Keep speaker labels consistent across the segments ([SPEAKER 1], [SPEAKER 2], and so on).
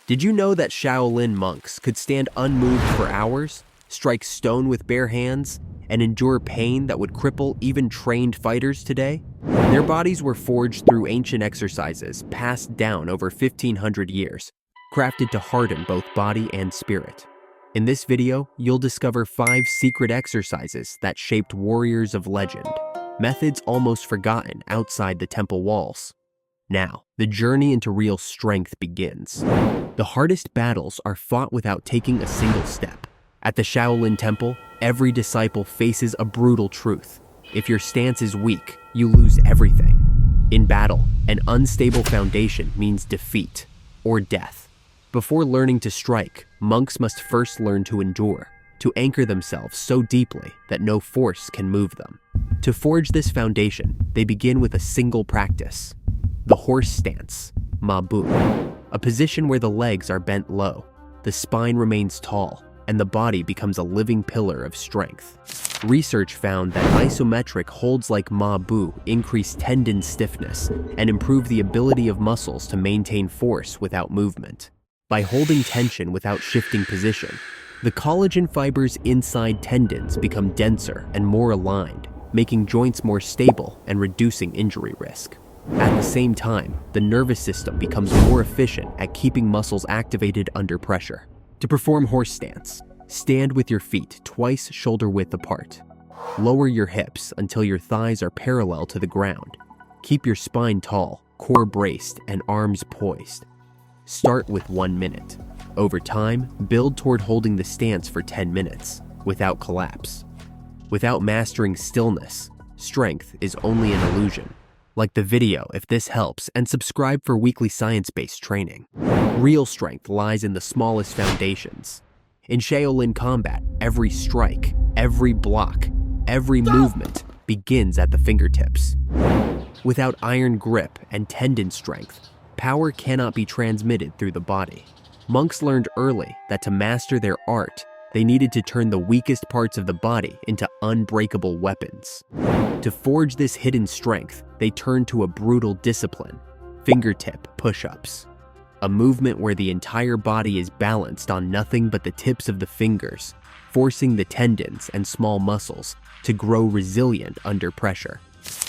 [SPEAKER 1] Did you know that Shaolin monks could stand unmoved for hours, strike stone with bare hands, and endure pain that would cripple even trained fighters today? Their bodies were forged through ancient exercises passed down over 1,500 years, crafted to harden both body and spirit. In this video, you'll discover 5 secret exercises that shaped warriors of legend, methods almost forgotten outside the temple walls. Now, the journey into real strength begins. The hardest battles are fought without taking a single step. At the Shaolin Temple, every disciple faces a brutal truth. If your stance is weak, you lose everything. In battle, an unstable foundation means defeat or death. Before learning to strike, monks must first learn to endure, to anchor themselves so deeply that no force can move them. To forge this foundation, they begin with a single practice: the horse stance, Immovable, a position where the legs are bent low, the spine remains tall, and the body becomes a living pillar of strength. Research found that isometric holds like Immovable increase tendon stiffness and improve the ability of muscles to maintain force without movement. By holding tension without shifting position, the collagen fibers inside tendons become denser and more aligned, making joints more stable and reducing injury risk. At the same time, the nervous system becomes more efficient at keeping muscles activated under pressure. To perform horse stance, stand with your feet twice shoulder width apart. Lower your hips until your thighs are parallel to the ground. Keep your spine tall, core braced, and arms poised. Start with 1 minute. Over time, build toward holding the stance for 10 minutes, without collapse. Without mastering stillness, strength is only an illusion. Like the video if this helps, and subscribe for weekly science-based training. Real strength lies in the smallest foundations. In Shaolin combat, every strike, every block, every movement begins at the fingertips. Without iron grip and tendon strength, power cannot be transmitted through the body. Monks learned early that to master their art, they needed to turn the weakest parts of the body into unbreakable weapons. To forge this hidden strength, they turned to a brutal discipline: fingertip push-ups. A movement where the entire body is balanced on nothing but the tips of the fingers, forcing the tendons and small muscles to grow resilient under pressure.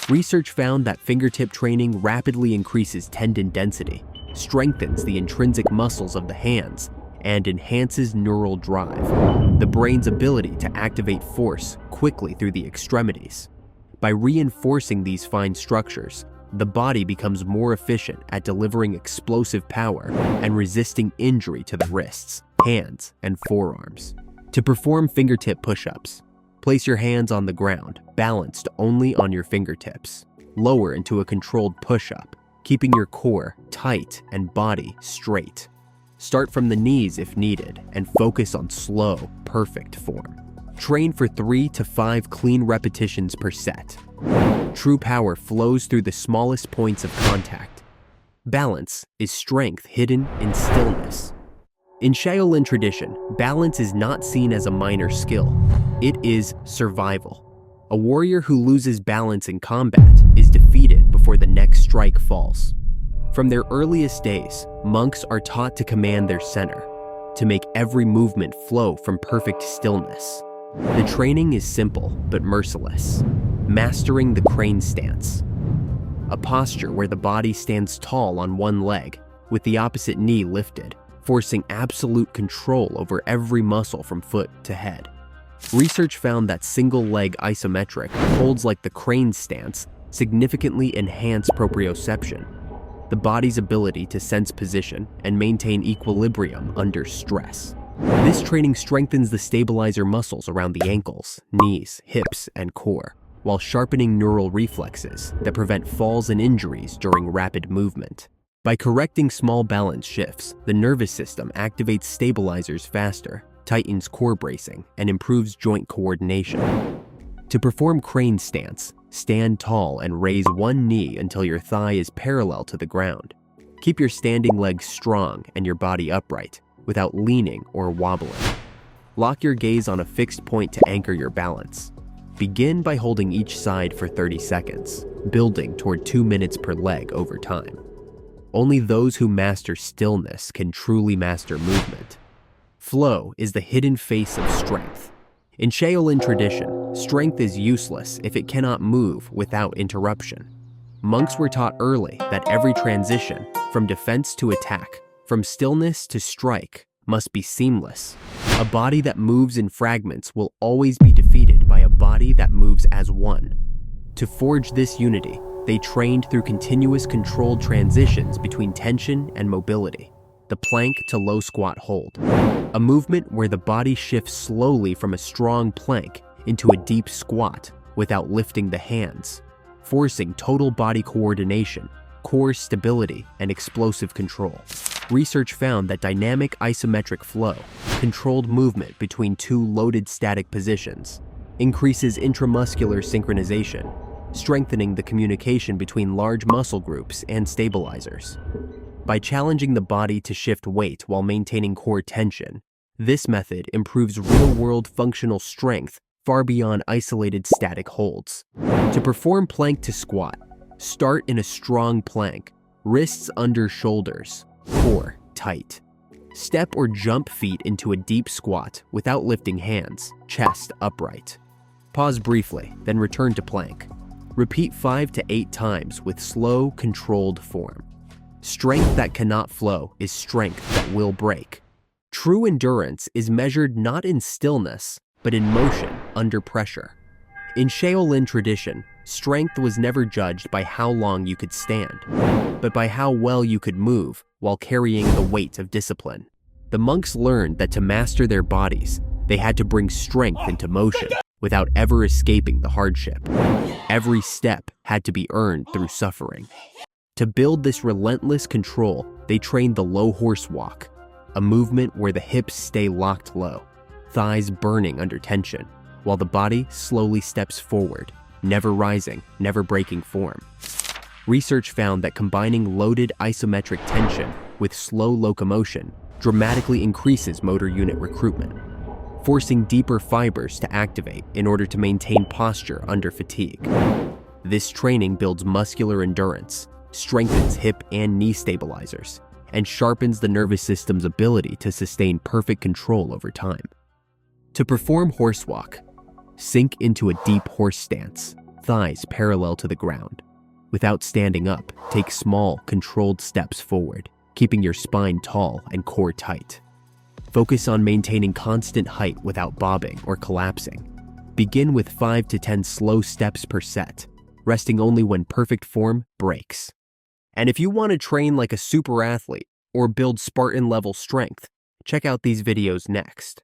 [SPEAKER 1] Research found that fingertip training rapidly increases tendon density, strengthens the intrinsic muscles of the hands, and enhances neural drive, the brain's ability to activate force quickly through the extremities. By reinforcing these fine structures, the body becomes more efficient at delivering explosive power and resisting injury to the wrists, hands, and forearms. To perform fingertip push-ups, place your hands on the ground, balanced only on your fingertips. Lower into a controlled push-up, keeping your core tight and body straight. Start from the knees if needed, and focus on slow, perfect form. Train for 3 to 5 clean repetitions per set. True power flows through the smallest points of contact. Balance is strength hidden in stillness. In Shaolin tradition, balance is not seen as a minor skill. It is survival. A warrior who loses balance in combat is defeated before the next strike falls. From their earliest days, monks are taught to command their center, to make every movement flow from perfect stillness. The training is simple but merciless. Mastering the crane stance, a posture where the body stands tall on one leg, with the opposite knee lifted, forcing absolute control over every muscle from foot to head. Research found that single-leg isometric holds like the crane stance significantly enhance proprioception, the body's ability to sense position and maintain equilibrium under stress. This training strengthens the stabilizer muscles around the ankles, knees, hips, and core, while sharpening neural reflexes that prevent falls and injuries during rapid movement. By correcting small balance shifts, the nervous system activates stabilizers faster, tightens core bracing, and improves joint coordination. To perform crane stance, stand tall and raise one knee until your thigh is parallel to the ground. Keep your standing legs strong and your body upright, without leaning or wobbling. Lock your gaze on a fixed point to anchor your balance. Begin by holding each side for 30 seconds, building toward 2 minutes per leg over time. only those who master stillness can truly master movement. Flow is the hidden face of strength. In Shaolin tradition, strength is useless if it cannot move without interruption. Monks were taught early that every transition, from defense to attack, from stillness to strike, must be seamless. A body that moves in fragments will always be defeated by a body that moves as one. To forge this unity, they trained through continuous controlled transitions between tension and mobility. The plank to low squat hold, a movement where the body shifts slowly from a strong plank into a deep squat without lifting the hands, forcing total body coordination, core stability, and explosive control. Research found that dynamic isometric flow, controlled movement between two loaded static positions, increases intramuscular synchronization, strengthening the communication between large muscle groups and stabilizers. By challenging the body to shift weight while maintaining core tension, this method improves real-world functional strength far beyond isolated static holds. To perform plank to squat, start in a strong plank, wrists under shoulders, core tight. Step or jump feet into a deep squat without lifting hands, chest upright. Pause briefly, then return to plank. Repeat 5 to 8 times with slow, controlled form. Strength that cannot flow is strength that will break. True endurance is measured not in stillness, but in motion under pressure. In Shaolin tradition, strength was never judged by how long you could stand, but by how well you could move while carrying the weight of discipline. The monks learned that to master their bodies, they had to bring strength into motion without ever escaping the hardship. Every step had to be earned through suffering. To build this relentless control, they trained the low horse walk, a movement where the hips stay locked low, thighs burning under tension, while the body slowly steps forward, never rising, never breaking form. Research found that combining loaded isometric tension with slow locomotion dramatically increases motor unit recruitment, forcing deeper fibers to activate in order to maintain posture under fatigue. This training builds muscular endurance, strengthens hip and knee stabilizers, and sharpens the nervous system's ability to sustain perfect control over time. To perform horse walk, sink into a deep horse stance, thighs parallel to the ground. Without standing up, take small, controlled steps forward, keeping your spine tall and core tight. Focus on maintaining constant height without bobbing or collapsing. Begin with 5 to 10 slow steps per set, resting only when perfect form breaks. And if you want to train like a super athlete or build Spartan-level strength, check out these videos next.